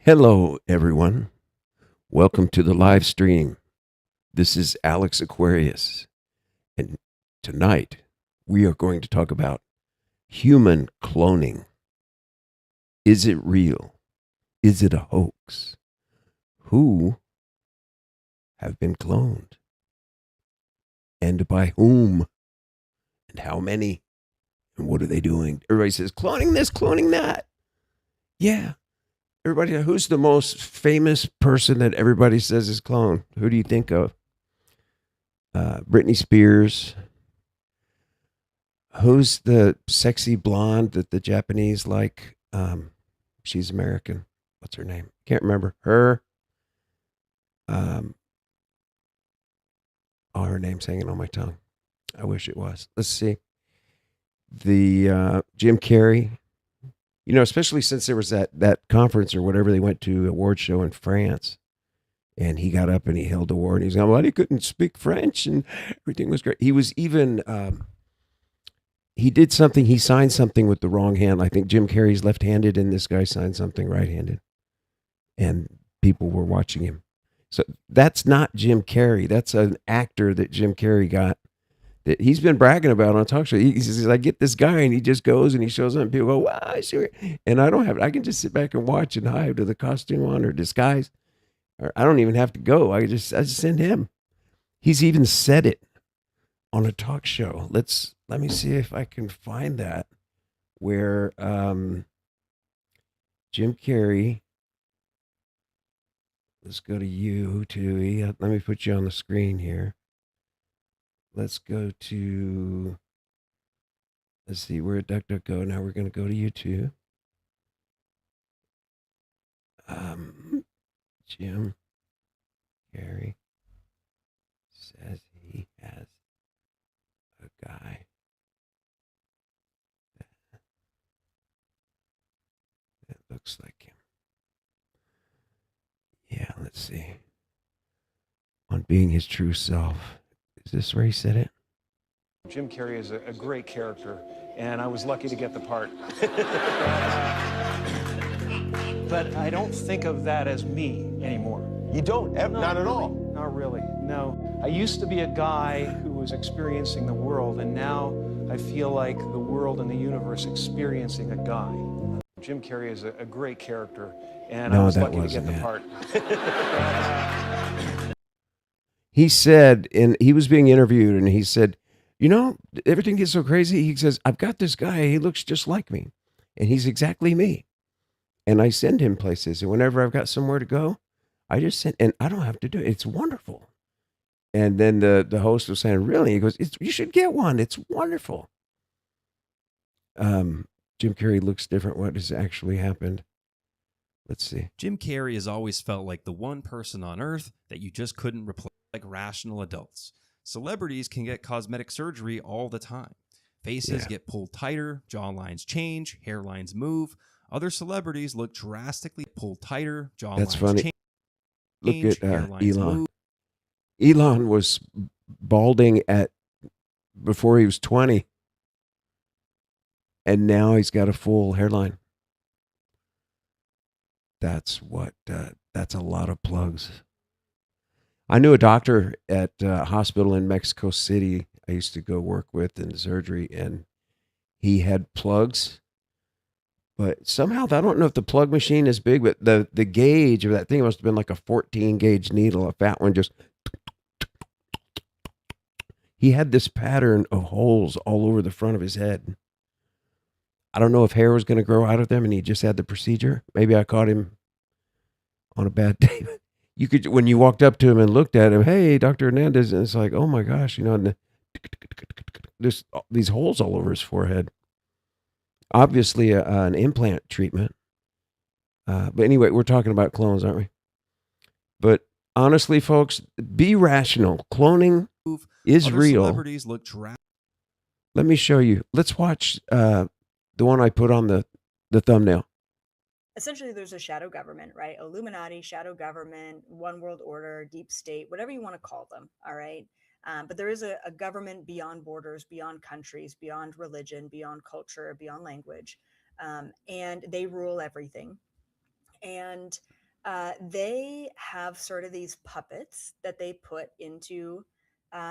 Hello, everyone. Welcome to the live stream. This is Alex Aquarius. And tonight we are going to talk about human cloning. Is it real? Is it a hoax? Who have been cloned? And by whom? And how many? And what are they doing? Everybody says, cloning this, cloning that. Yeah. Everybody, who's the most famous person that everybody says is cloned? Who do you think of? Britney Spears. Who's the sexy blonde that the Japanese like? She's American. What's her name? Can't remember. Her. Her name's hanging on my tongue. I wish it was. Let's see. The Jim Carrey. You know, especially since there was that conference or whatever they went to, award show in France. And he got up and he held the award. And he's going, well, he couldn't speak French and everything was great. He was even, he did something, he signed something with the wrong hand. I think Jim Carrey's left-handed and this guy signed something right-handed. And people were watching him. So that's not Jim Carrey. That's an actor that Jim Carrey got. That he's been bragging about on a talk show. He says, I get this guy and he just goes and he shows up and people go, wow, I see. And I can just sit back and watch and hide with a costume on or disguise. Or I don't even have to go. I just send him. He's even said it on a talk show. Let me see if I can find that where Jim Carrey. Let's go to YouTube. Let me put you on the screen here. Let's go to. Let's see. We're at DuckDuckGo. Now we're going to go to YouTube. Jim Carrey says he has a guy that looks like him. Yeah, let's see. On being his true self. Is this where he said it? Jim Carrey is a great character, and I was lucky to get the part. But I don't think of that as me anymore. You don't? Not Not at really. all? Not really, no. I used to be a guy who was experiencing the world, and now I feel like the world and the universe experiencing a guy. Jim Carrey is a great character, and I was lucky to get the part. He said, and he was being interviewed, and he said, you know, everything gets so crazy. He says, I've got this guy. He looks just like me, and he's exactly me. And I send him places, and whenever I've got somewhere to go, I just send, and I don't have to do it. It's wonderful. And then the host was saying, really? He goes, you should get one. It's wonderful. Jim Carrey looks different. What has actually happened? Let's see. Jim Carrey has always felt like the one person on earth that you just couldn't replace, like rational adults. Celebrities can get cosmetic surgery all the time. Faces get pulled tighter, jawlines change, hairlines move. Other celebrities look drastically pulled tighter, jawlines That's funny. change. Look at hairlines Elon. move. Elon was balding before he was 20. And now he's got a full hairline. That's a lot of plugs. I knew a doctor at a hospital in Mexico City I used to go work with in surgery, and he had plugs. But somehow, I don't know if the plug machine is big, but the gauge of that thing must have been like a 14 gauge needle, a fat one. Just he had this pattern of holes all over the front of his head. I don't know if hair was going to grow out of them, and he just had the procedure. Maybe I caught him on a bad day. You could, when you walked up to him and looked at him, hey, Dr. Hernandez, and it's like, oh my gosh, you know, and there's these holes all over his forehead. Obviously, an implant treatment. But anyway, we're talking about clones, aren't we? But honestly, folks, be rational. Cloning is Other real. Celebrities look Let me show you. Let's watch the one I put on the thumbnail. Essentially, there's a shadow government, right? Illuminati, shadow government, one world order, deep state, whatever you want to call them, all right? But there is a government beyond borders, beyond countries, beyond religion, beyond culture, beyond language, and they rule everything. And they have sort of these puppets that they put into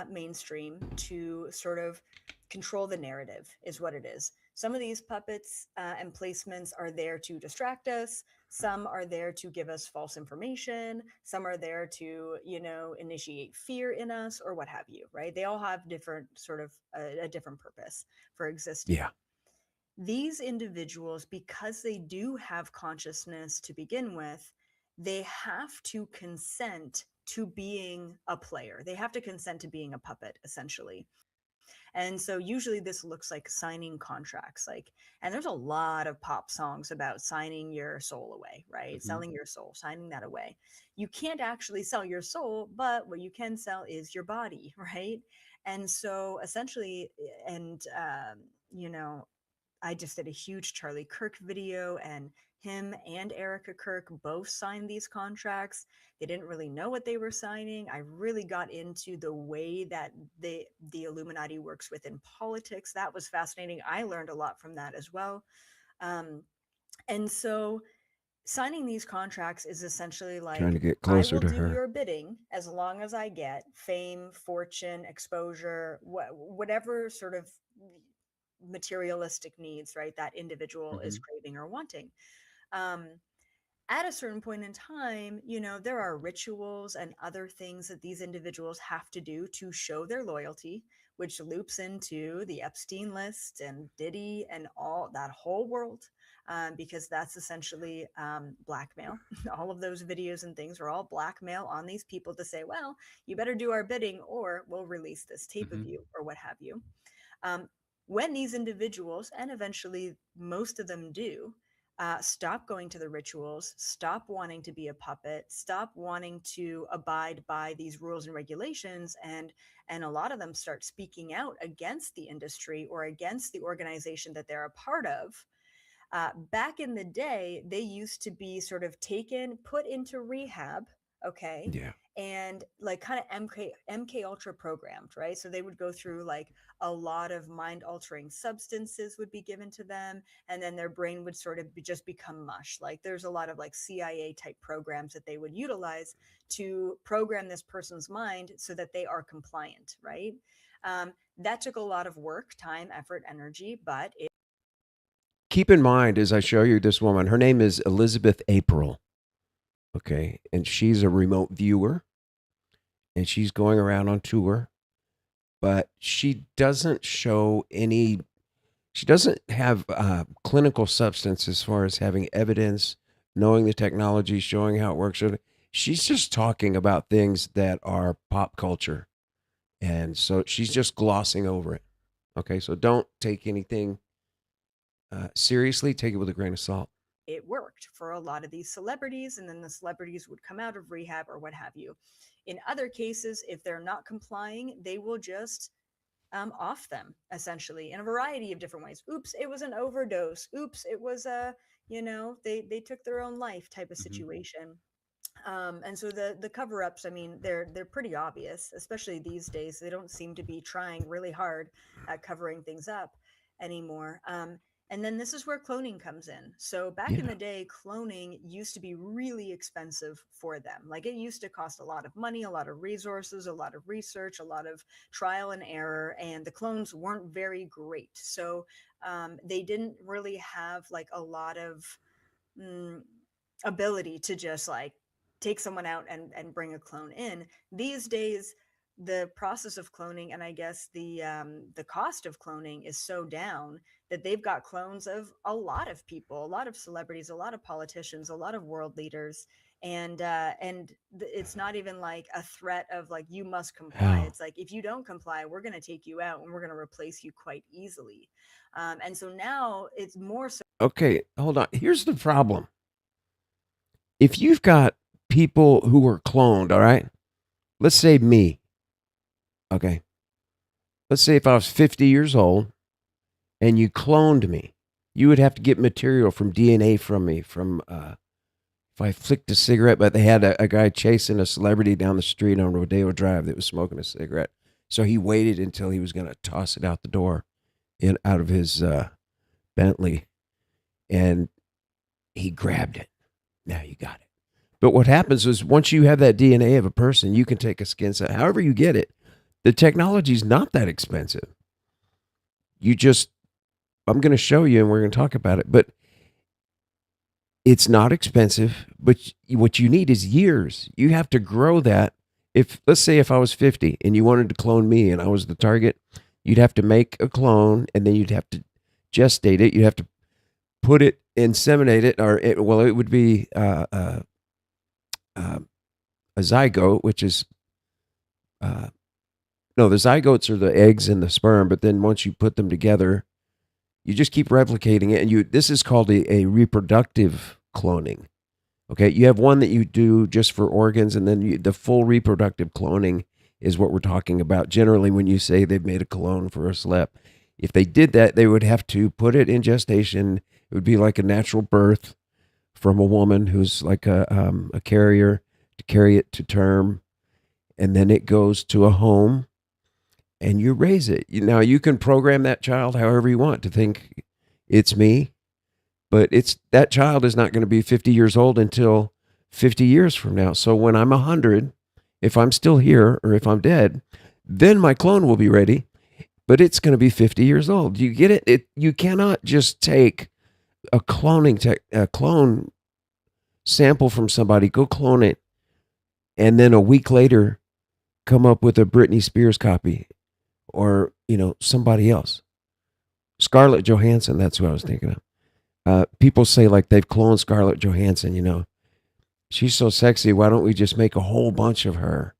mainstream to sort of control the narrative, is what it is. Some of these puppets and placements are there to distract us. Some are there to give us false information. Some are there to, initiate fear in us or what have you, right? They all have different sort of a different purpose for existing. Yeah. These individuals, because they do have consciousness to begin with, they have to consent to being a player. They have to consent to being a puppet, essentially. And so usually this looks like signing contracts, and there's a lot of pop songs about signing your soul away, right? Mhm. Selling your soul, signing that away. You can't actually sell your soul, but what you can sell is your body, right? And so essentially, and, I just did a huge Charlie Kirk video, and him and Erica Kirk both signed these contracts. They didn't really know what they were signing. I really got into the way that the Illuminati works within politics. That was fascinating. I learned a lot from that as well. And so signing these contracts is essentially Trying to like, get I closer will to do her. your bidding as long as I get fame, fortune, exposure, whatever sort of materialistic needs, right, that individual is Mhm. craving or wanting. Um, at a certain point in time, there are rituals and other things that these individuals have to do to show their loyalty, which loops into the Epstein list and Diddy and all that whole world, because that's essentially blackmail. All of those videos and things are all blackmail on these people to say, well, you better do our bidding or we'll release this tape of Mhm. you or what have you. Um, when these individuals, and eventually most of them do, stop going to the rituals, stop wanting to be a puppet, stop wanting to abide by these rules and regulations, and a lot of them start speaking out against the industry or against the organization that they're a part of. Back in the day, they used to be sort of put into rehab, okay, Yeah. and like kind of MK Ultra programmed, right? So they would go through like a lot of mind altering substances would be given to them, and then their brain would sort of just become mush. Like there's a lot of like CIA type programs that they would utilize to program this person's mind so that they are compliant, right? That took a lot of work, time, effort, energy, but Keep in mind as I show you this woman, her name is Elizabeth April. Okay. And she's a remote viewer and she's going around on tour, but she doesn't show any, she doesn't have clinical substance as far as having evidence, knowing the technology, showing how it works. She's just talking about things that are pop culture. And so she's just glossing over it. Okay. So don't take anything seriously, take it with a grain of salt. it worked for a lot of these celebrities, and then the celebrities would come out of rehab or what have you. In other cases, if they're not complying, they will just off them essentially in a variety of different ways. Oops, it was an overdose. Oops, it was they took their own life type of Mhm. situation. And so the cover-ups, I mean, they're pretty obvious, especially these days. They don't seem to be trying really hard at covering things up anymore. And then this is where cloning comes in. So back in Yeah. the day, cloning used to be really expensive for them. Like it used to cost a lot of money, a lot of resources, a lot of research, a lot of trial and error, and the clones weren't very great. So they didn't really have like a lot of mm, ability to just like take someone out and bring a clone in. These days, the process of cloning and I guess the cost of cloning is so down that they've got clones of a lot of people, a lot of celebrities, a lot of politicians, a lot of world leaders, and it's not even like a threat of like you must comply. Oh. It's like if you don't comply, we're going to take you out and we're going to replace you quite easily. And so now it's more so. Okay, hold on. Here's the problem. If you've got people who are cloned, all right? Let's say me. Okay. Let's say if I was 50 years old and you cloned me, you would have to get material from DNA from me from if I flicked a cigarette, but they had a guy chasing a celebrity down the street on Rodeo Drive that was smoking a cigarette. So he waited until he was going to toss it out the door out of his Bentley, and he grabbed it. Now you got it. But what happens is once you have that DNA of a person, you can take a skin cell. However you get it, the technology is not that expensive. I'm going to show you and we're going to talk about it, but it's not expensive, but what you need is years. You have to grow that. Let's say if I was 50 and you wanted to clone me and I was the target, you'd have to make a clone and then you'd have to gestate it. You'd have to put it, inseminate it, it would be a zygote, which is, no, the zygotes are the eggs and the sperm, but then once you put them together, you just keep replicating it. And this is called a reproductive cloning. Okay. You have one that you do just for organs, and then the full reproductive cloning is what we're talking about. Generally, when you say they've made a clone for a celeb, if they did that, they would have to put it in gestation. It would be like a natural birth from a woman who's like a carrier to carry it to term. And then it goes to a home and you raise it. Now you can program that child however you want to think it's me, but that child is not going to be 50 years old until 50 years from now. So when I'm 100, if I'm still here or if I'm dead, then my clone will be ready, but it's going to be 50 years old. You get it? You cannot just take a clone sample from somebody, go clone it, and then a week later come up with a Britney Spears copy or, somebody else. Scarlett Johansson, that's who I was thinking of. People say like they've cloned Scarlett Johansson, she's so sexy. Why don't we just make a whole bunch of her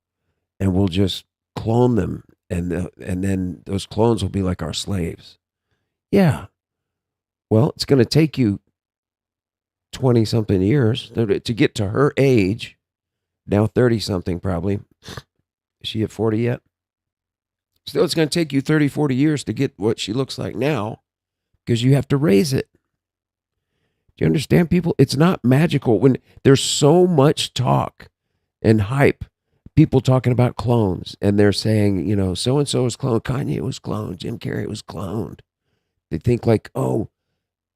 and we'll just clone them and then those clones will be like our slaves. Yeah. Well, it's going to take you 20 something years to get to her age. Now 30 something probably. Is she at 40 yet? Still, it's going to take you 30, 40 years to get what she looks like now because you have to raise it. Do you understand, people? It's not magical. When there's so much talk and hype, people talking about clones, and they're saying, so-and-so was cloned, Kanye was cloned, Jim Carrey was cloned. They think like, oh,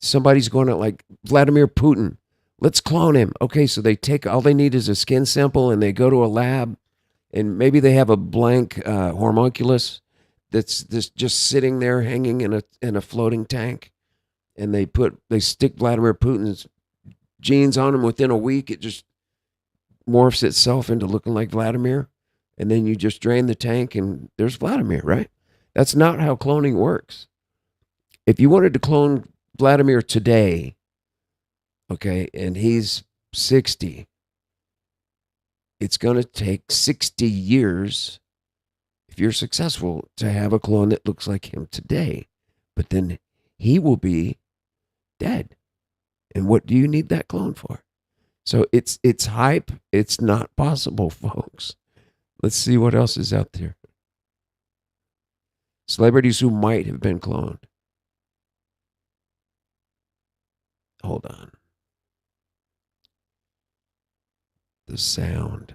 somebody's going to like Vladimir Putin. Let's clone him. Okay, so all they need is a skin sample, and they go to a lab, and maybe they have a blank homunculus that's just sitting there hanging in a floating tank, and they stick Vladimir Putin's genes on him. Within a week, it just morphs itself into looking like Vladimir, and then you just drain the tank, and there's Vladimir, right? That's not how cloning works. If you wanted to clone Vladimir today, okay, and he's 60, it's going to take 60 years, if you're successful, to have a clone that looks like him today. But then he will be dead. And what do you need that clone for? So it's hype. It's not possible, folks. Let's see what else is out there. Celebrities who might have been cloned. Hold on. The sound.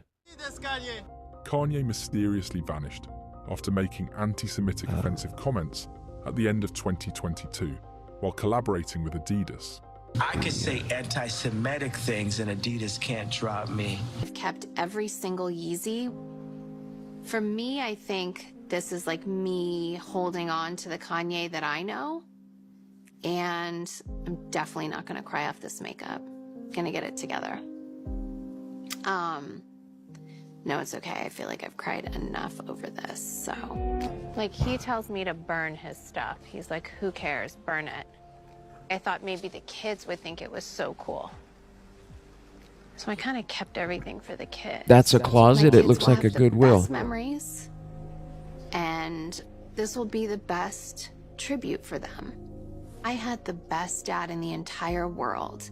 Kanye mysteriously vanished after making anti-Semitic offensive comments at the end of 2022 while collaborating with Adidas. I could say anti-Semitic things and Adidas can't drop me. I've kept every single Yeezy. For me, I think this is like me holding on to the Kanye that I know. And I'm definitely not gonna cry off this makeup. Gonna get it together. No, it's okay. I feel like I've cried enough over this, so. Like, he tells me to burn his stuff. He's like, who cares? Burn it. I thought maybe the kids would think it was so cool. So I kind of kept everything for the kids. That's a closet. It looks like a Goodwill. Best memories, and this will be the best tribute for them. I had the best dad in the entire world,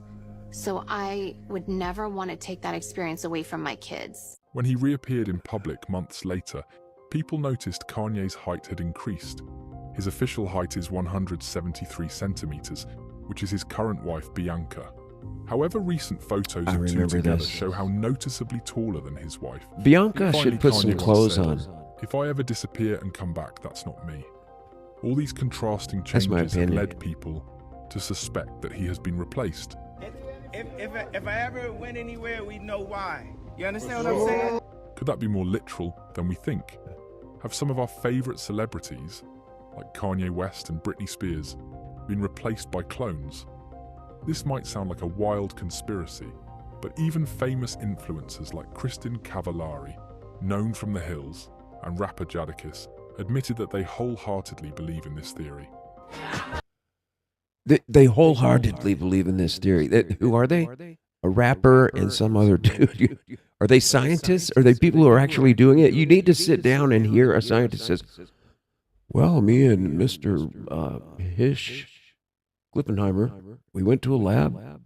so I would never want to take that experience away from my kids. When he reappeared in public months later, people noticed Kanye's height had increased. His official height is 173 centimeters, which is his current wife Bianca. However, recent photos of two together show how noticeably taller than his wife. Bianca should put some clothes on. If I ever disappear and come back, that's not me. All these contrasting changes have led people to suspect that he has been replaced. if I ever went anywhere, we'd know why. You understand what I'm saying? Could that be more literal than we think? Have some of our favourite celebrities, like Kanye West and Britney Spears, been replaced by clones? This might sound like a wild conspiracy, but even famous influencers like Kristen Cavallari, known from The Hills, and rapper Jadakiss, admitted that they wholeheartedly believe in this theory. They wholeheartedly believe in this theory. Who are they? A rapper and some other dude. Are they scientists? Are they people who are actually doing it? You need to sit down and hear a scientist says, well, me and Mr. Hish Glippenheimer, we went to a lab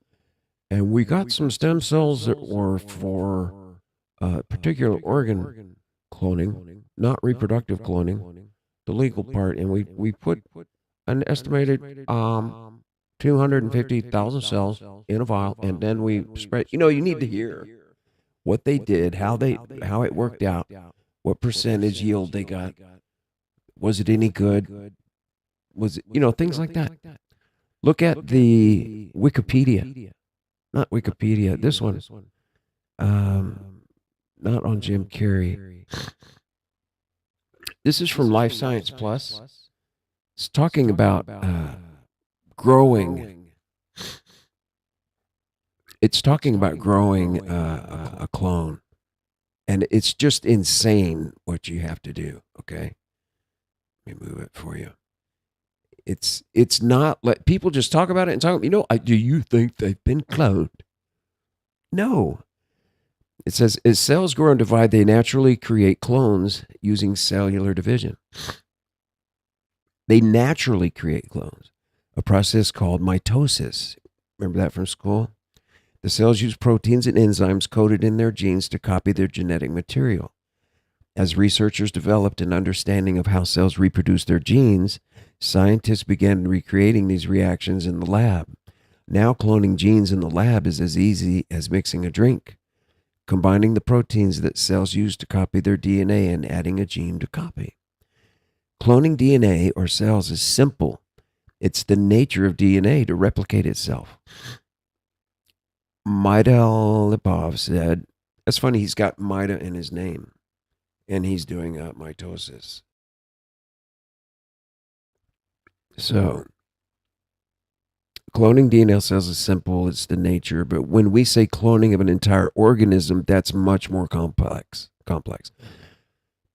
and we got some stem cells that were for particular organ cloning, not reproductive cloning, the legal part, and we put an estimated 250,000 cells in a vial, and then we spread. You need to hear what they did, how it worked out, what percentage yield they got. Was it any good? Was it, things like that. Look at the Wikipedia, not Wikipedia. This one, not on Jim Carrey. This is from Life Science Plus. It's talking about growing. It's talking about growing a clone, and it's just insane what you have to do. Okay, let me move it for you. It's not like people just talk about it and talk. Do you think they've been cloned? No. It says, as cells grow and divide, they naturally create clones using cellular division. They naturally create clones, a process called mitosis. Remember that from school? The cells use proteins and enzymes coded in their genes to copy their genetic material. As researchers developed an understanding of how cells reproduce their genes, scientists began recreating these reactions in the lab. Now cloning genes in the lab is as easy as mixing a drink, combining the proteins that cells use to copy their DNA and adding a gene to copy. Cloning DNA or cells is simple. It's the nature of DNA to replicate itself. Maida Lipov said, that's funny, he's got Maida in his name, and he's doing mitosis. So, cloning DNA cells is simple, it's the nature, but when we say cloning of an entire organism, that's much more complex.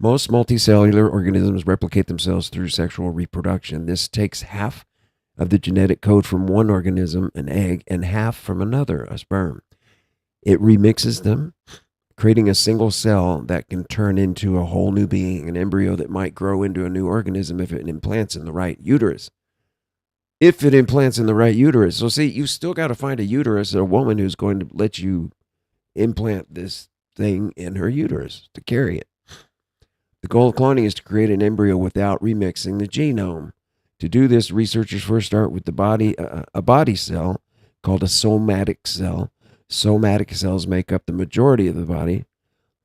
Most multicellular organisms replicate themselves through sexual reproduction. This takes half of the genetic code from one organism, an egg, and half from another, a sperm. It remixes them, creating a single cell that can turn into a whole new being, an embryo that might grow into a new organism if it implants in the right uterus. So see, you still got to find a uterus, a woman who's going to let you implant this thing in her uterus to carry it. The goal of cloning is to create an embryo without remixing the genome. To do this, researchers first start with a body cell called a somatic cell. Somatic cells make up the majority of the body.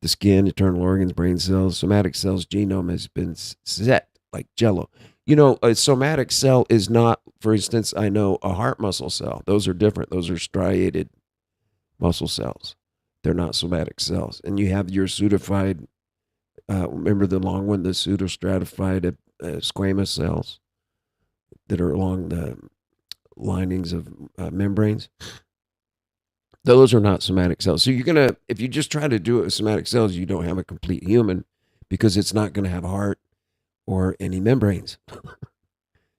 The skin, internal organs, brain cells. Somatic cells' genome has been set like jello. A somatic cell is not, for instance, I know a heart muscle cell. Those are different. Those are striated muscle cells. They're not somatic cells. And you have your pseudophide, remember the long one, the pseudostratified squamous cells that are along the linings of membranes. Those are not somatic cells. So if you just try to do it with somatic cells, you don't have a complete human because it's not going to have a heart or any membranes.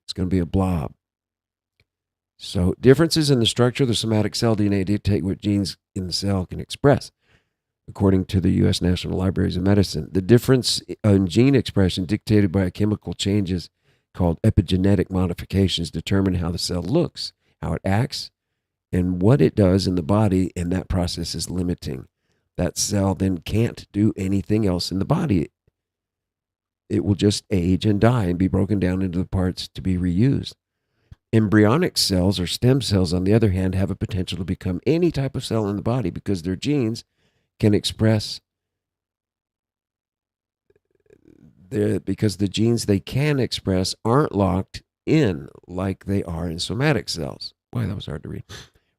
It's going to be a blob. So differences in the structure of the somatic cell DNA dictate what genes in the cell can express, according to the U.S. National Libraries of Medicine. The difference in gene expression dictated by chemical changes called epigenetic modifications determine how the cell looks, how it acts, and what it does in the body, and that process is limiting. That cell then can't do anything else in the body. It will just age and die and be broken down into the parts to be reused. Embryonic cells or stem cells, on the other hand, have a potential to become any type of cell in the body because their genes can express, because the genes they can express aren't locked in like they are in somatic cells. Boy, that was hard to read.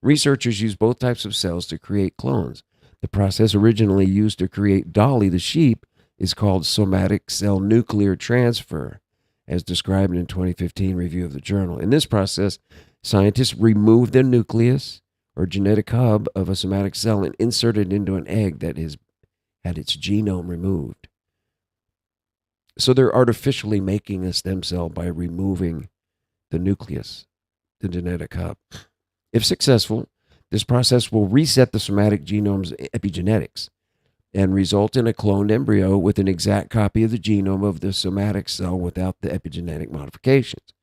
Researchers use both types of cells to create clones. The process originally used to create Dolly the sheep is called somatic cell nuclear transfer, as described in a 2015 review of the journal. In this process, scientists remove the nucleus or genetic hub of a somatic cell and insert it into an egg that has had its genome removed. So they're artificially making a stem cell by removing the nucleus, the genetic hub. If successful, this process will reset the somatic genome's epigenetics and result in a cloned embryo with an exact copy of the genome of the somatic cell without the epigenetic modifications.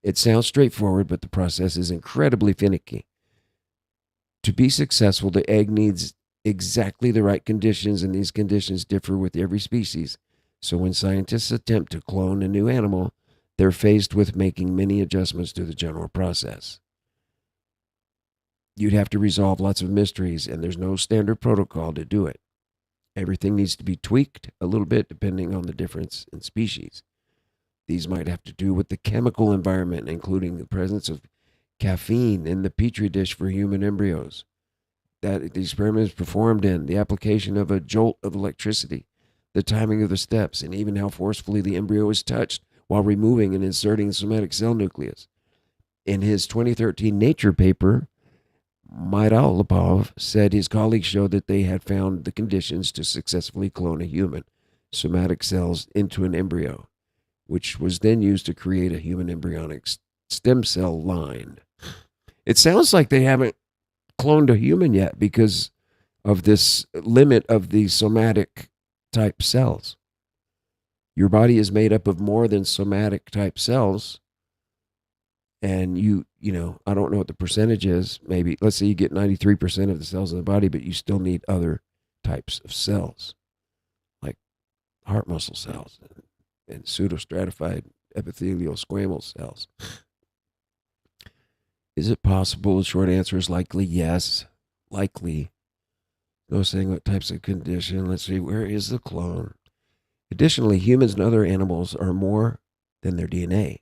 It sounds straightforward, but the process is incredibly finicky. To be successful, the egg needs exactly the right conditions, and these conditions differ with every species. So when scientists attempt to clone a new animal, they're faced with making many adjustments to the general process. You'd have to resolve lots of mysteries, and there's no standard protocol to do it. Everything needs to be tweaked a little bit depending on the difference in species. These might have to do with the chemical environment, including the presence of caffeine in the petri dish for human embryos that the experiment is performed in, the application of a jolt of electricity, the timing of the steps, and even how forcefully the embryo is touched while removing and inserting the somatic cell nucleus. In his 2013 Nature paper, Maidalapov said his colleagues showed that they had found the conditions to successfully clone a human somatic cells into an embryo, which was then used to create a human embryonic stem cell line. It sounds like they haven't cloned a human yet because of this limit of the somatic type cells. Your body is made up of more than somatic type cells. And you know, I don't know what the percentage is. Maybe, let's say you get 93% of the cells in the body, but you still need other types of cells, like heart muscle cells and pseudostratified epithelial squamous cells. Is it possible? The short answer is likely yes. Likely. No saying what types of condition. Let's see, where is the clone? Additionally, humans and other animals are more than their DNA.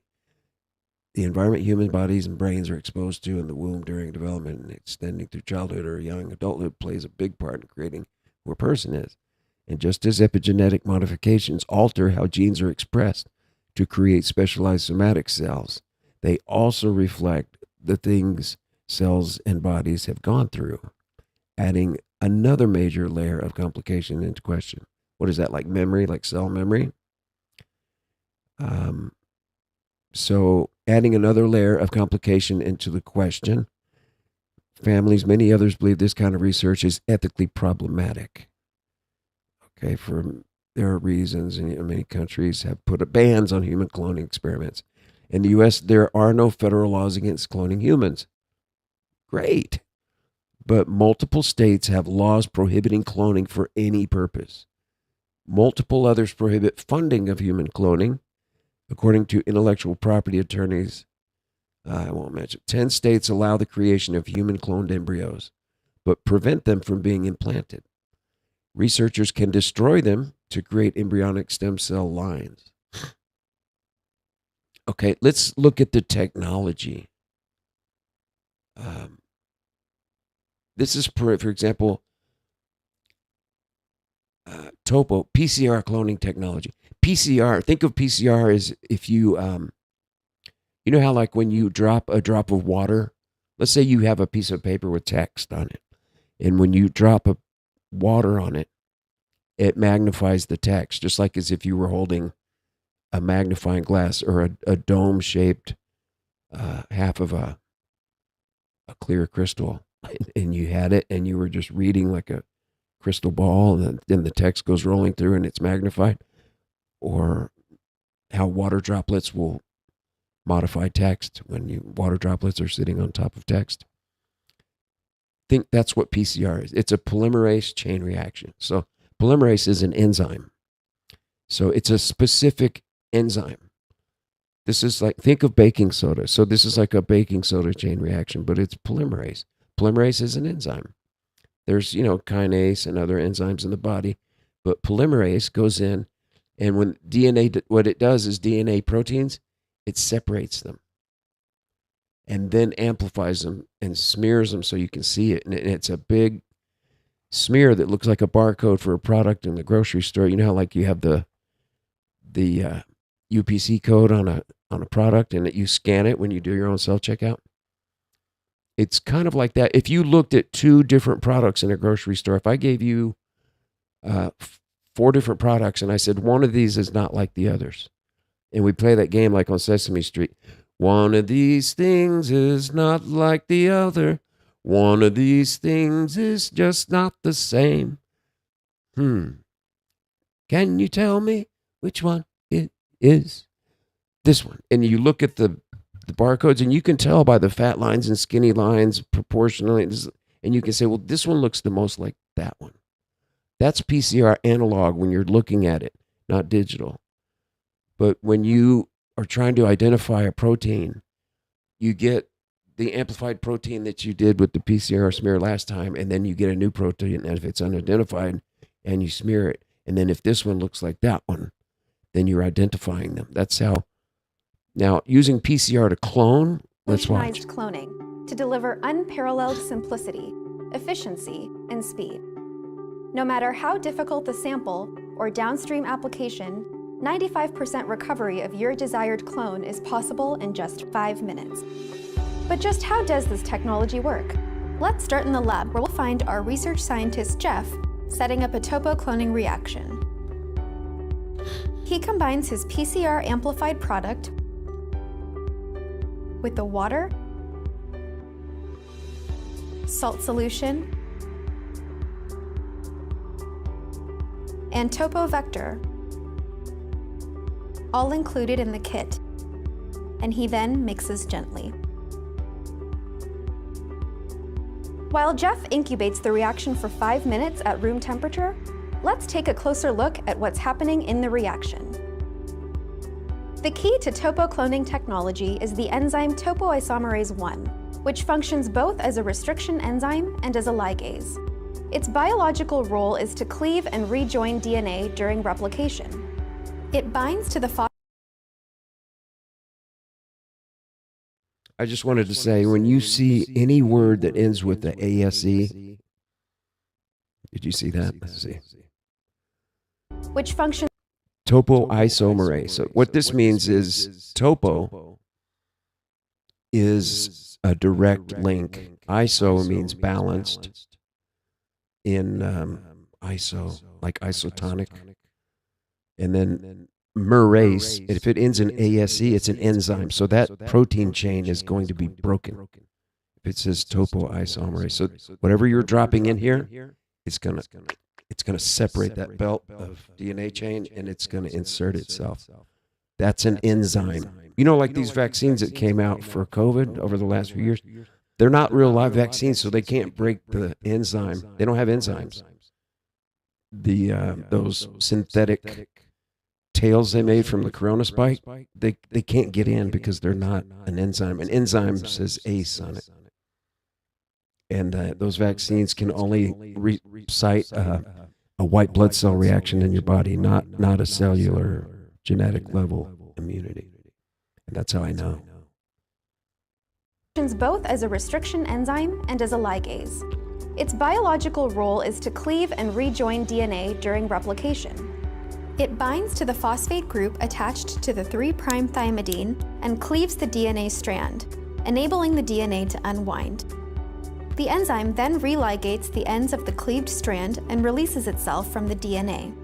The environment human bodies and brains are exposed to in the womb during development and extending through childhood or young adulthood plays a big part in creating who a person is. And just as epigenetic modifications alter how genes are expressed to create specialized somatic cells, they also reflect the things cells and bodies have gone through, adding another major layer of complication into question. What is that, like memory, like cell memory? So adding another layer of complication into the question, families, many others believe this kind of research is ethically problematic. Okay, there are reasons, and many countries have put bans on human cloning experiments. In the U.S., there are no federal laws against cloning humans. Great. But multiple states have laws prohibiting cloning for any purpose. Multiple others prohibit funding of human cloning. According to intellectual property attorneys, I won't mention, 10 states allow the creation of human cloned embryos, but prevent them from being implanted. Researchers can destroy them to create embryonic stem cell lines. Okay, let's look at the technology. This is, for example, Topo, PCR cloning technology. PCR, think of PCR as if you, you know how like when you drop a drop of water, let's say you have a piece of paper with text on it, and when you drop a water on it, it magnifies the text, just like as if you were holding a magnifying glass or a dome-shaped half of a clear crystal, and you had it, and you were just reading like a crystal ball, and then the text goes rolling through and it's magnified. Or how water droplets will modify text when water droplets are sitting on top of text. Think that's what PCR is. It's a polymerase chain reaction. So polymerase is an enzyme. So it's a specific enzyme. This is like, think of baking soda. So this is like a baking soda chain reaction, but it's polymerase. Polymerase is an enzyme. There's, kinase and other enzymes in the body, but polymerase goes in, and when DNA, what it does is DNA proteins, it separates them. and then amplifies them and smears them so you can see it. And it's a big smear that looks like a barcode for a product in the grocery store. You know how like you have the UPC code on a product and that you scan it when you do your own self-checkout? It's kind of like that. If you looked at 2 different products in a grocery store, if I gave you 4 different products and I said, one of these is not like the others, and we play that game like on Sesame Street, one of these things is not like the other. One of these things is just not the same. Can you tell me which one it is? This one. And you look at the barcodes and you can tell by the fat lines and skinny lines proportionally. And you can say, well, this one looks the most like that one. That's PCR analog when you're looking at it, not digital. But when you are trying to identify a protein, you get the amplified protein that you did with the PCR smear last time, and then you get a new protein, and if it's unidentified, and you smear it. And then if this one looks like that one, then you're identifying them. That's how. Now, using PCR to clone, let's watch. Cloning to deliver unparalleled simplicity, efficiency, and speed. No matter how difficult the sample or downstream application, 95% recovery of your desired clone is possible in just 5 minutes. But just how does this technology work? Let's start in the lab, where we'll find our research scientist Jeff setting up a topo cloning reaction. He combines his PCR amplified product with the water, salt solution, and topo vector, all included in the kit, and he then mixes gently. While Jeff incubates the reaction for 5 minutes at room temperature, let's take a closer look at what's happening in the reaction. The key to topo cloning technology is the enzyme topoisomerase 1, which functions both as a restriction enzyme and as a ligase. Its biological role is to cleave and rejoin DNA during replication. It binds to the I just wanted to say, when you see any word that ends with the ASE, did you see that? Let's see. which functions Topoisomerase. So what this means is topo is a direct link. Iso means balanced in iso, like isotonic. And then merase, if it ends in ASE, it's an enzyme. So that protein chain is going to be broken if it says topoisomerase. So whatever you're dropping in here, it's going to separate that belt of DNA chain, and it's going to insert itself. That's an enzyme. You know, like these vaccines that came out for COVID over the last few years, they're not real live vaccines, so they can't break the enzyme. They don't have enzymes. Those synthetic tails they made from the corona spike, they can't get in because they're not an enzyme. An enzyme says ACE on it. And those vaccines can only recite a white blood cell reaction in your body, not a cellular genetic level immunity. And that's how I know. functions both as a restriction enzyme and as a ligase. Its biological role is to cleave and rejoin DNA during replication. It binds to the phosphate group attached to the 3' thymidine and cleaves the DNA strand, enabling the DNA to unwind. The enzyme then religates the ends of the cleaved strand and releases itself from the DNA.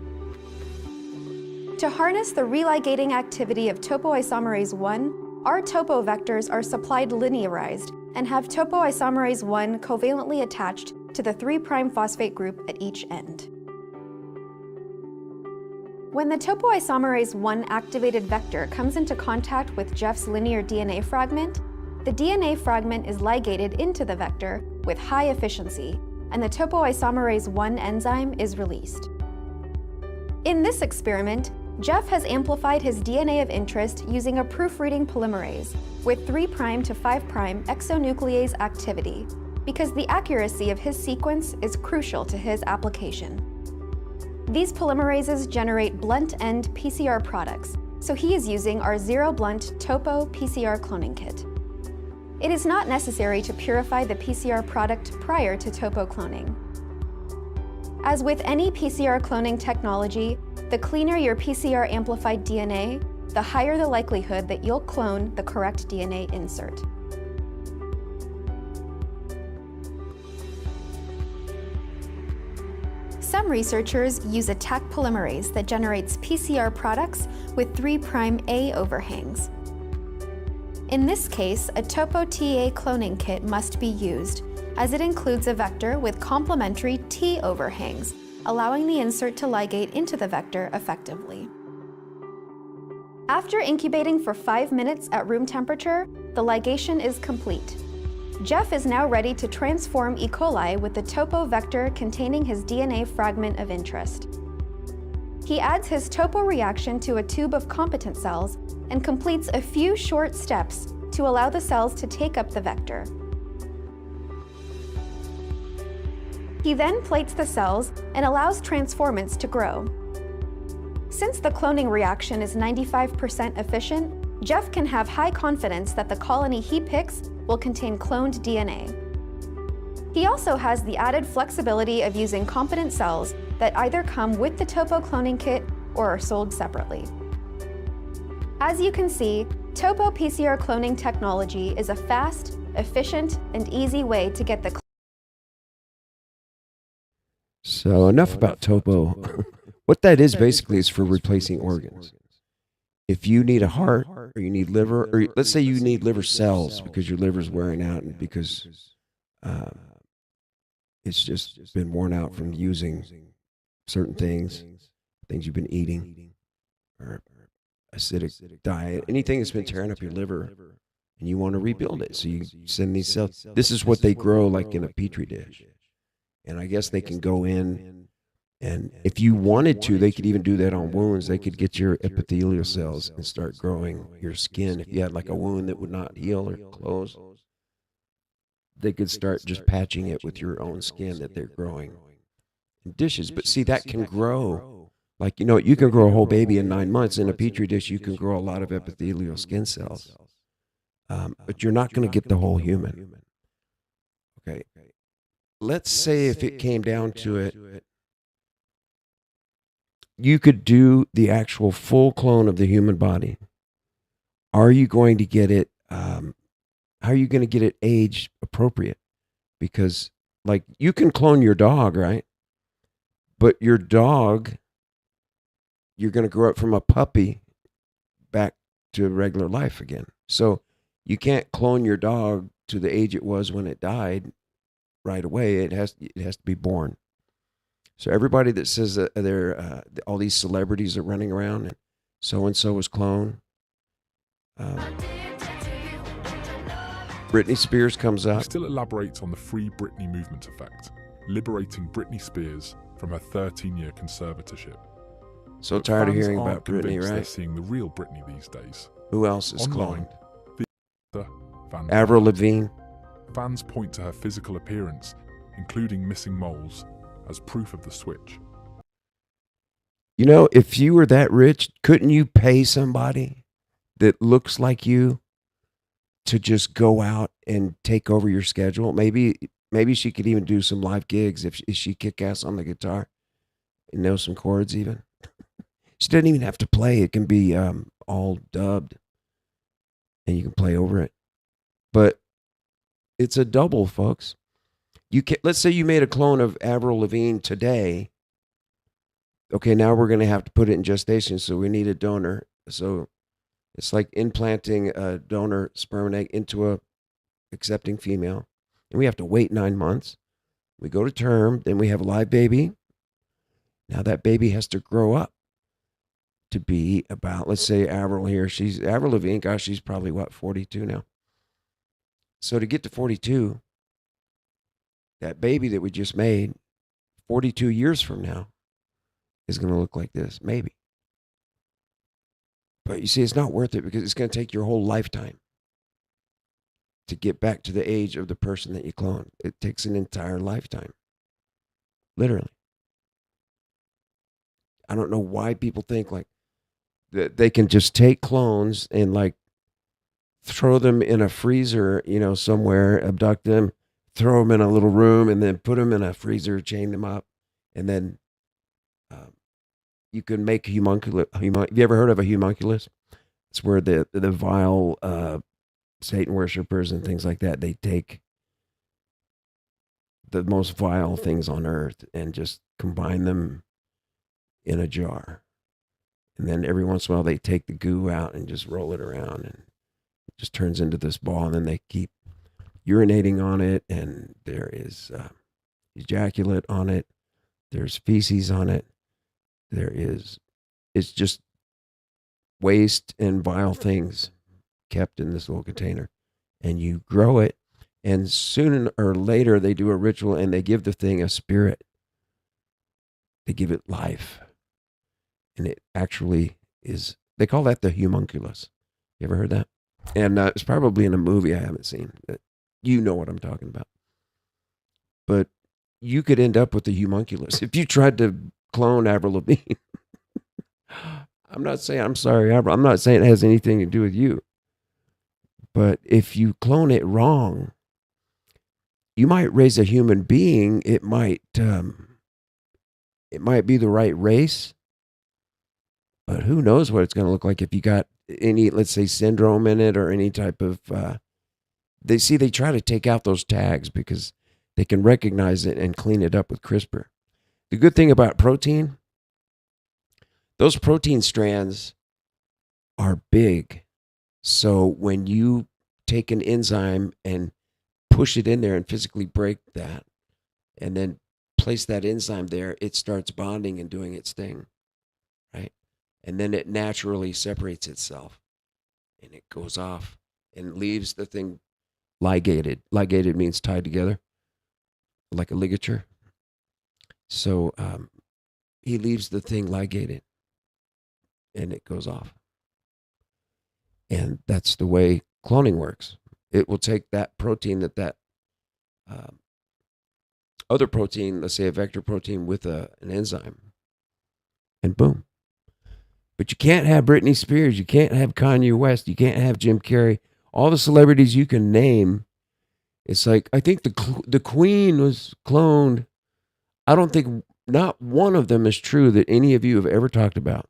To harness the religating activity of topoisomerase 1, our topo vectors are supplied linearized and have topoisomerase 1 covalently attached to the 3' phosphate group at each end. When the topoisomerase 1 activated vector comes into contact with Jeff's linear DNA fragment, the DNA fragment is ligated into the vector with high efficiency, and the topoisomerase 1 enzyme is released. In this experiment, Jeff has amplified his DNA of interest using a proofreading polymerase with 3' to 5' exonuclease activity, because the accuracy of his sequence is crucial to his application. These polymerases generate blunt-end PCR products, so he is using our zero-blunt topo PCR cloning kit. It is not necessary to purify the PCR product prior to topo cloning. As with any PCR cloning technology, the cleaner your PCR amplified DNA, the higher the likelihood that you'll clone the correct DNA insert. Some researchers use a Taq polymerase that generates PCR products with 3' A overhangs. In this case, a topo TA cloning kit must be used, as it includes a vector with complementary T overhangs, allowing the insert to ligate into the vector effectively. After incubating for 5 minutes at room temperature, the ligation is complete. Jeff is now ready to transform E. coli with the topo vector containing his DNA fragment of interest. He adds his topo reaction to a tube of competent cells and completes a few short steps to allow the cells to take up the vector. He then plates the cells and allows transformants to grow. Since the cloning reaction is 95% efficient, Jeff can have high confidence that the colony he picks will contain cloned DNA. He also has the added flexibility of using competent cells that either come with the topo cloning kit or are sold separately. As you can see, topo PCR cloning technology is a fast, efficient, and easy way to get the So enough about topo. What that is basically is for replacing organs. If you need a heart or you need liver, or let's say you need liver cells because your liver's wearing out and because it's just been worn out from using certain things you've been eating, or acidic diet, anything that's been tearing up your liver, and you want to rebuild it. So you send these cells. This is what they grow like in a petri dish. And I guess they can go in, and if you wanted to, they could even do that on wounds. They could get your epithelial cells and start growing your skin. If you had like a wound that would not heal or close, they could start just patching it with your own skin that they're growing in dishes. But see, that can grow. Like, you can grow a whole baby in 9 months. In a petri dish, you can grow a lot of epithelial skin cells. But you're not going to get the whole human. Okay. Let's say if it came down to it, you could do the actual full clone of the human body. Are you going to get it? How are you going to get it age appropriate? Because, like, you can clone your dog, right? But your dog, you're going to grow up from a puppy back to regular life again. So you can't clone your dog to the age it was when it died right away. It has to be born. So everybody that says that they're all these celebrities are running around and so was cloned. Britney Spears comes He up. still elaborates on the Free Britney movement effect, liberating Britney Spears from her 13-year conservatorship. So But tired of fans hearing aren't about Britney, convinced They're right? seeing the real Britney these days. Who else is Online, cloned? Avril Lavigne. Fans point to her physical appearance, including missing moles, as proof of the switch. If you were that rich, couldn't you pay somebody that looks like you to just go out and take over your schedule? Maybe she could even do some live gigs if she kick ass on the guitar and know some chords even. She doesn't even have to play. It can be all dubbed and you can play over it. But it's a double, folks. Let's say you made a clone of Avril Lavigne today. Okay, now we're going to have to put it in gestation, so we need a donor. So it's like implanting a donor sperm and egg into a accepting female. And we have to wait 9 months. We go to term, then we have a live baby. Now that baby has to grow up to be about, let's say Avril here. Avril Lavigne, gosh, she's probably 42 now. So to get to 42, that baby that we just made 42 years from now is going to look like this, maybe. But you see, it's not worth it because it's going to take your whole lifetime to get back to the age of the person that you cloned. It takes an entire lifetime, literally. I don't know why people think like that they can just take clones and like throw them in a freezer, somewhere, abduct them, throw them in a little room, and then put them in a freezer, chain them up, and then you can make homunculus. Have you ever heard of a homunculus? It's where the vile Satan worshipers and things like that, they take the most vile things on earth and just combine them in a jar. And then every once in a while they take the goo out and just roll it around, and it just turns into this ball. And then they keep urinating on it, and there is ejaculate on it. There's feces on it. It's just waste and vile things kept in this little container. And you grow it, and sooner or later they do a ritual and they give the thing a spirit. They give it life. And it actually is, they call that the homunculus. You ever heard that? And it's probably in a movie I haven't seen. You know what I'm talking about. But you could end up with the homunculus if you tried to clone Avril Lavigne. I'm not saying, I'm sorry, Avril, I'm not saying it has anything to do with you. But if you clone it wrong, you might raise a human being. It might be the right race, but who knows what it's going to look like if you got any, let's say, syndrome in it or any type of. They try to take out those tags because they can recognize it and clean it up with CRISPR. The good thing about protein, those protein strands are big. So when you take an enzyme and push it in there and physically break that and then place that enzyme there, it starts bonding and doing its thing, right? And then it naturally separates itself and it goes off and leaves the thing ligated. Ligated means tied together, like a ligature. So he leaves the thing ligated and it goes off. And that's the way cloning works. It will take that protein, that other protein, let's say a vector protein with an enzyme, and boom. But you can't have Britney Spears. You can't have Kanye West. You can't have Jim Carrey. All the celebrities you can name, it's like, I think the Queen was cloned. I don't think, not one of them is true that any of you have ever talked about.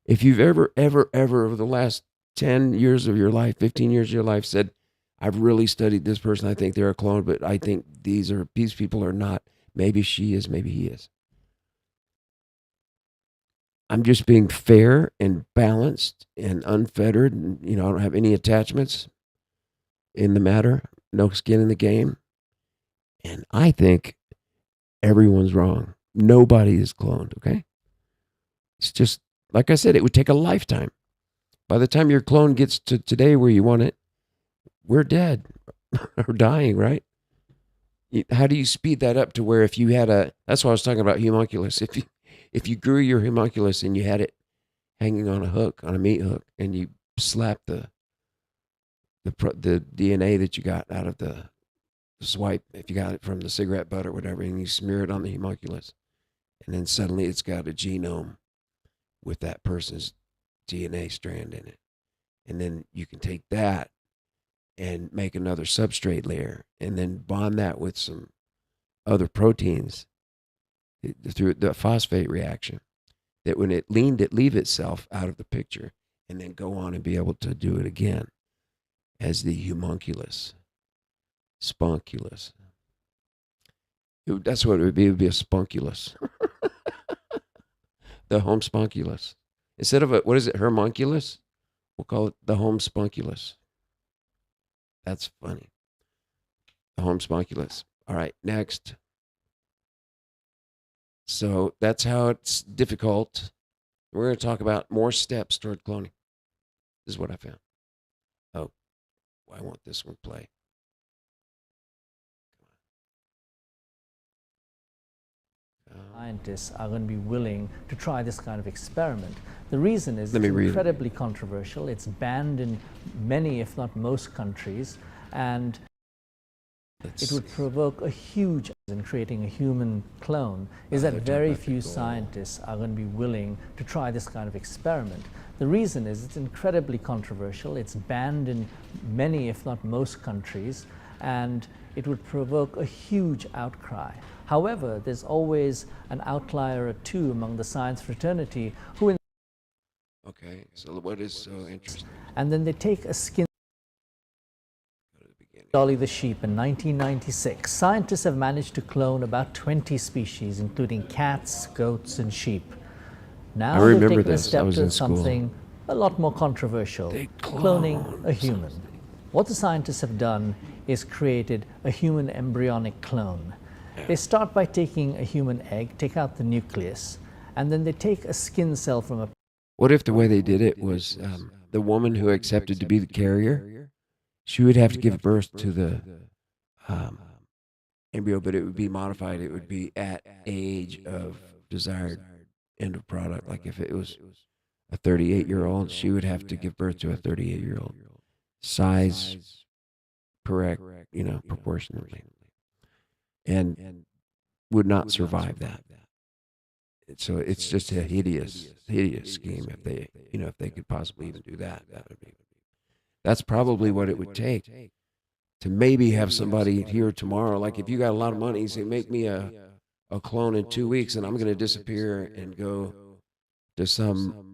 If you've ever over the last 10 years of your life, 15 years of your life said, I've really studied this person, I think they're a clone, but I think these people are not. Maybe she is, maybe he is. I'm just being fair and balanced and unfettered. And, I don't have any attachments in the matter, no skin in the game. And I think everyone's wrong. Nobody is cloned, okay? It's just, like I said, it would take a lifetime. By the time your clone gets to today where you want it, we're dead or dying, right? How do you speed that up to where if you had that's what I was talking about, homunculus. If you grew your homunculus and you had it hanging on a hook, on a meat hook, and you slap the DNA that you got out of the swipe, if you got it from the cigarette butt or whatever, and you smear it on the homunculus, and then suddenly it's got a genome with that person's DNA strand in it. And then you can take that and make another substrate layer and then bond that with some other proteins through the phosphate reaction, that when it leave itself out of the picture and then go on and be able to do it again as the homunculus, spunculus. That's what it would be. It would be a spunculus. The homunculus. Instead of what is it, homunculus? We'll call it the homunculus. That's funny. The homunculus. All right, next. So that's how it's difficult. We're going to talk about more steps toward cloning. This is what I found. Oh, I want this one play. Scientists are going to be willing to try this kind of experiment. The reason is it's incredibly controversial. It's banned in many, if not most countries, and it would provoke a huge in creating a human clone is that very few scientists are going to be willing to try this kind of experiment. The reason is it's incredibly controversial. It's banned in many, if not most countries, and it would provoke a huge outcry. However, there's always an outlier or two among the science fraternity who... Okay, so what is so interesting? And then they take a skin... Dolly the sheep in 1996. Scientists have managed to clone about 20 species, including cats, goats, and sheep. Now I remember they've taken a this. I step was to in school. something a lot more controversial, cloning a human. What the scientists have done is created a human embryonic clone. They start by taking a human egg, take out the nucleus, and then they take a skin cell from a... What if the way they did it was the woman who accepted to be the carrier, she would have to give birth to the embryo, but it would be modified. It would be at age of desired end of product. Like if it was a 38-year-old, she would have to give birth to a 38-year-old. Size correct, proportionately. And would not survive that. So it's just a hideous scheme if they could possibly even do that. That's probably what it would take to maybe have somebody here tomorrow. Like if you got a lot of money, say make me a clone in 2 weeks, and I'm going to disappear and go to some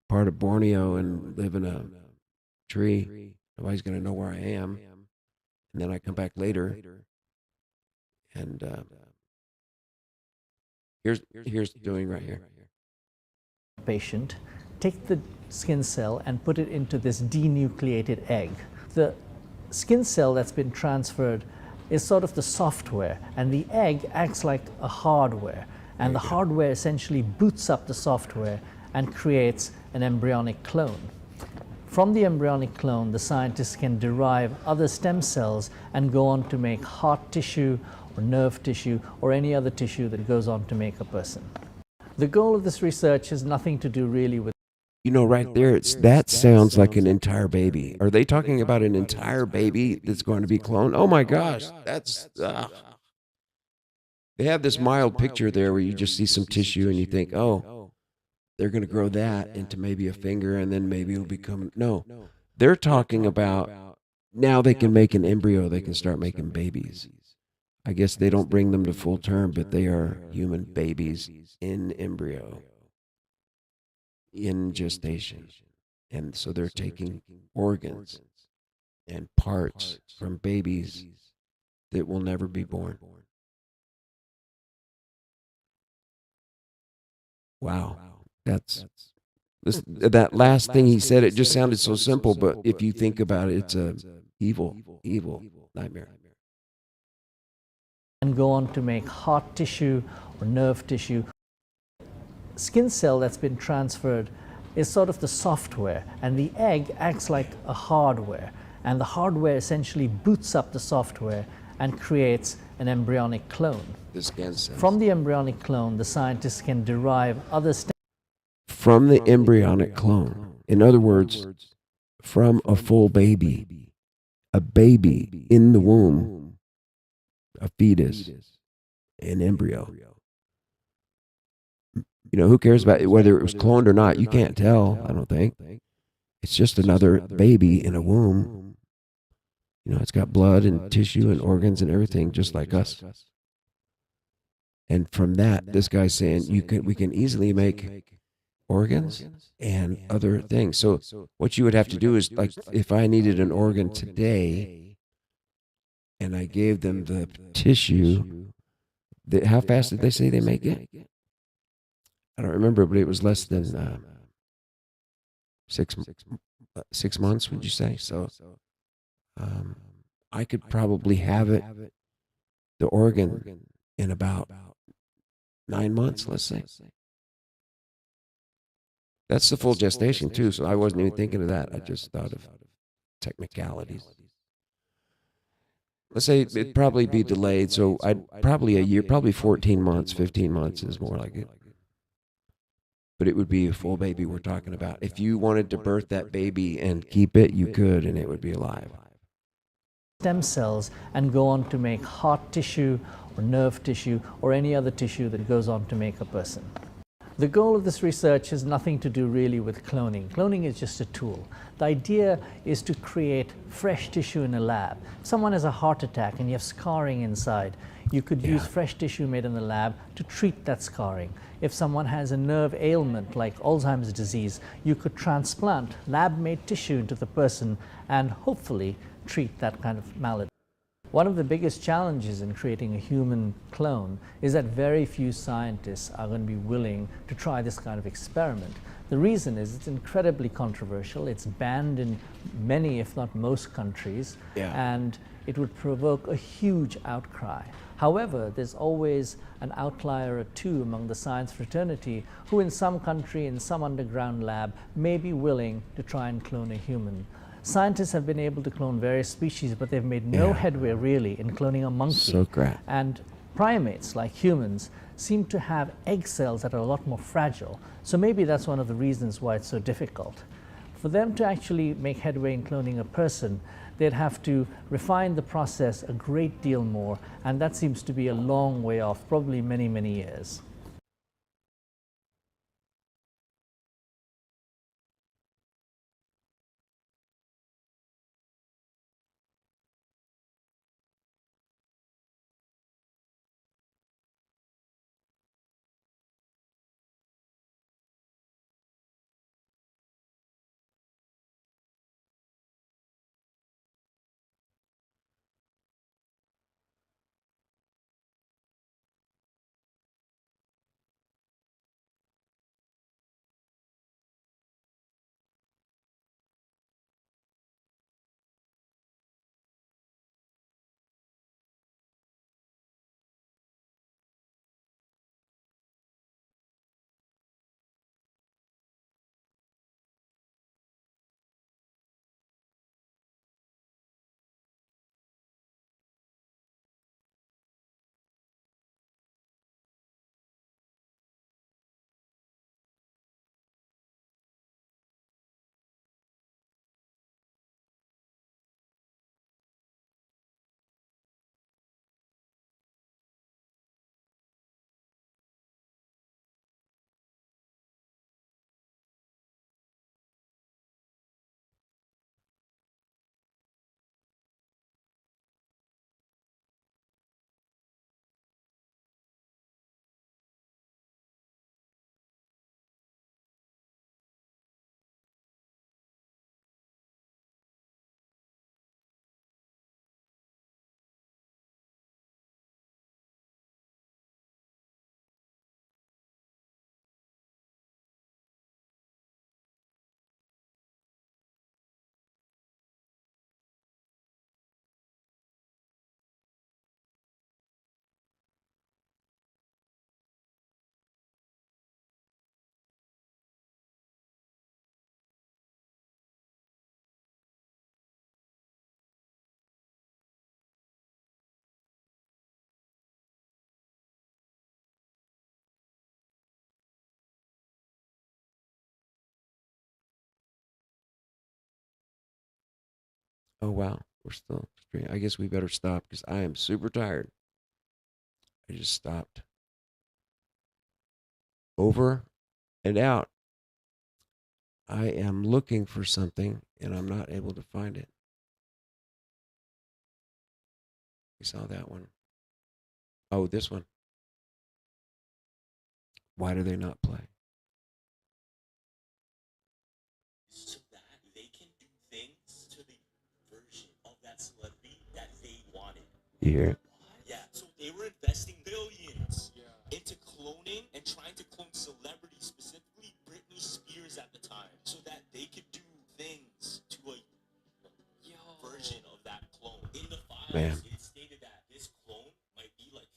part of Borneo and live in a tree. Nobody's going to know where I am, and then I come back later, and here's doing right here. Patient, take the skin cell and put it into this denucleated egg. The skin cell that's been transferred is sort of the software, and the egg acts like a hardware, and the hardware essentially boots up the software and creates an embryonic clone. From the embryonic clone, the scientists can derive other stem cells and go on to make heart tissue or nerve tissue or any other tissue that goes on to make a person. The goal of this research has nothing to do really with... Right there, that sounds like an entire baby. Are they talking about an entire baby that's going to be cloned? Oh my gosh, that's... They have this mild picture there where you just see some tissue and you think, oh, they're going to grow that into maybe a finger and then maybe it'll become... No, they're talking about now they can make an embryo, they can start making babies. I guess they don't bring them to full term, but they are human babies in embryo, in gestation. And so they're taking organs and parts from babies that will never be born. Wow. That last thing he said, it just sounded so simple, but if you think about it, it's a evil nightmare. And go on to make heart tissue or nerve tissue. Skin cell that's been transferred is sort of the software, and the egg acts like a hardware, and the hardware essentially boots up the software and creates an embryonic clone. The skin cells. From the embryonic clone, the scientists can derive other stem... From the embryonic clone. In other words, from a full baby, a baby in the womb, a fetus, an embryo. Who cares about whether it was cloned or not? You can't tell, I don't think. It's just another baby in a womb. It's got blood and tissue and organs and everything, just like us. And from that, this guy's saying we can easily make organs and other things. So what you would have to do is, like, if I needed an organ today, and I gave them the tissue, how fast did they say they make it? I don't remember, but it was less than 6 months, would you say? So I could probably have the organ, in about 9 months, let's say. That's the full gestation, too, so I wasn't even thinking of that. I just thought of technicalities. Let's say it'd probably be delayed, so probably a year, probably 14 months, 15 months is more like it. But it would be a full baby we're talking about. If you wanted to birth that baby and keep it, you could, and it would be alive. Stem cells and go on to make heart tissue or nerve tissue or any other tissue that goes on to make a person. The goal of this research has nothing to do really with cloning. Cloning is just a tool. The idea is to create fresh tissue in a lab. If someone has a heart attack and you have scarring inside, you could use fresh tissue made in the lab to treat that scarring. If someone has a nerve ailment like Alzheimer's disease, you could transplant lab-made tissue into the person and hopefully treat that kind of malady. One of the biggest challenges in creating a human clone is that very few scientists are going to be willing to try this kind of experiment. The reason is it's incredibly controversial. It's banned in many, if not most countries, and it would provoke a huge outcry. However, there's always an outlier or two among the science fraternity who in some country, in some underground lab, may be willing to try and clone a human. Scientists have been able to clone various species, but they've made no headway really in cloning a monkey. So great. And primates, like humans, seem to have egg cells that are a lot more fragile. So maybe that's one of the reasons why it's so difficult. For them to actually make headway in cloning a person, they'd have to refine the process a great deal more, and that seems to be a long way off, probably many, many years. Oh, wow. We're still streaming. I guess we better stop because I am super tired. I just stopped. Over and out. I am looking for something and I'm not able to find it. We saw that one. Oh, this one. Why do they not play? So that they can do things to the version of that celebrity that they wanted. You hear it? Yeah, so they were investing billions into cloning and trying to clone celebrities, specifically Britney Spears at the time, so that they could do things to a version of that clone. In the files, it stated that this clone might be like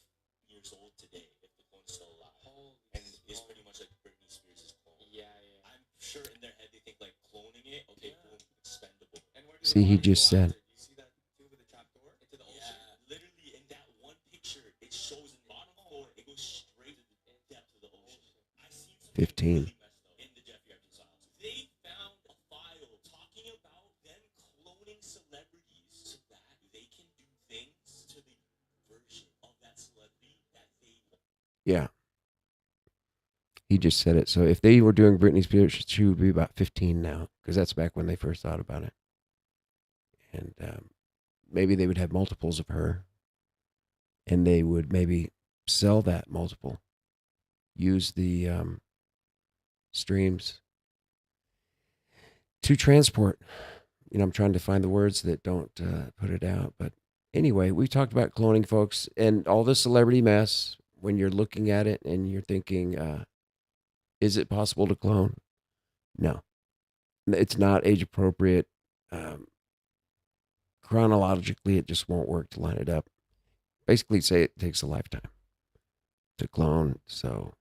years old today if the clone's still alive. And it's pretty much like Britney Spears' clone. I'm sure in their head they think like cloning it, okay, boom, expendable. See, he just said. You see that tube with the trap door into the ocean? Yeah, literally in that one picture, it shows in the bottom floor, it goes straight to the depth of the ocean. I seen something 15. really messed up in the Jeffrey Epstein files. They found a file talking about them cloning celebrities so that they can do things to the version of that celebrity He just said it. So if they were doing Britney Spears, she would be about 15 now, because that's back when they first thought about it. And maybe they would have multiples of her, and they would maybe sell that multiple, use the streams to transport. I'm trying to find the words that don't put it out. But anyway, we talked about cloning, folks, and all this celebrity mess. When you're looking at it and you're thinking, is it possible to clone? No, it's not age appropriate. Chronologically, it just won't work to line it up. Basically, say it takes a lifetime to clone. So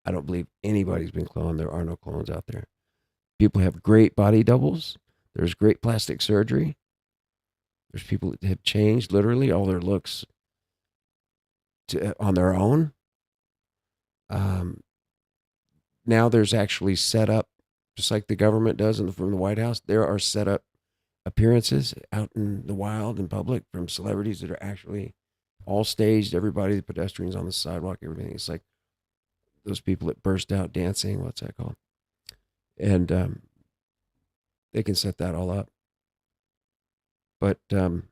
I don't believe anybody's been cloned. There are no clones out there. People have great body doubles. There's great plastic surgery. There's people that have changed literally all their looks on their own. Now there's actually set up, just like the government does from the White House, there are set up appearances out in the wild in public from celebrities that are actually all staged. Everybody, the pedestrians on the sidewalk, everything. It's like those people that burst out dancing. What's that called? And they can set that all up. But if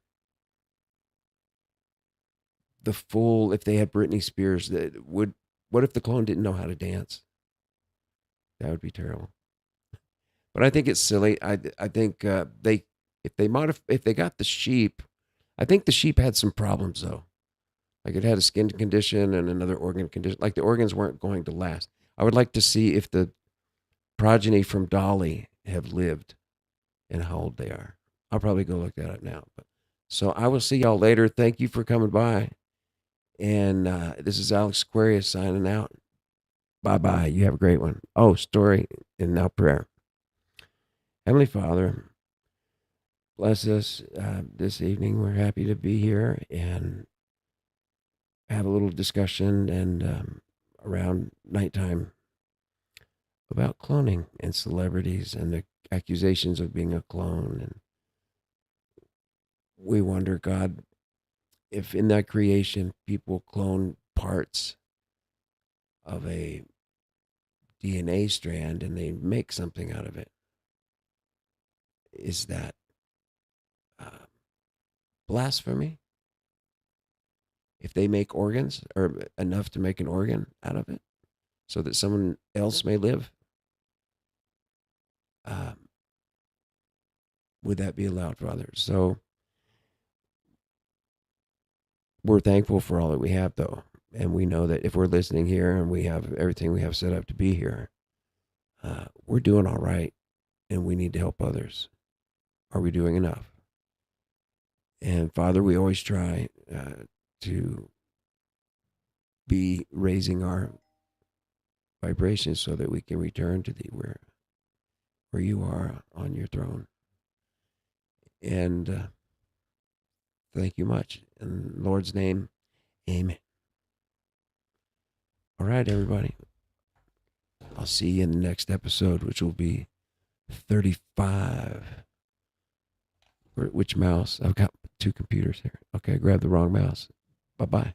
they had Britney Spears, what if the clone didn't know how to dance? That would be terrible. But I think it's silly. I think if they got the sheep, I think the sheep had some problems though. Like it had a skin condition and another organ condition. Like the organs weren't going to last. I would like to see if the progeny from Dolly have lived and how old they are. I'll probably go look that up now. So I will see y'all later. Thank you for coming by. And this is Alex Aquarius signing out. Bye-bye. You have a great one. Oh, story and now prayer. Heavenly Father, bless us this evening. We're happy to be here and have a little discussion and around nighttime about cloning and celebrities and the accusations of being a clone. And we wonder, God, if in that creation people clone parts of a DNA strand and they make something out of it, is that blasphemy? If they make organs or enough to make an organ out of it so that someone else may live, would that be allowed, Father? So we're thankful for all that we have, though. And we know that if we're listening here and we have everything we have set up to be here, we're doing all right and we need to help others. Are we doing enough? And Father, we always try to be raising our vibrations so that we can return to thee where you are on your throne. And thank you much. In the Lord's name, amen. All right, everybody. I'll see you in the next episode, which will be 35. Which mouse? I've got two computers here. Okay, I grabbed the wrong mouse. Bye-bye.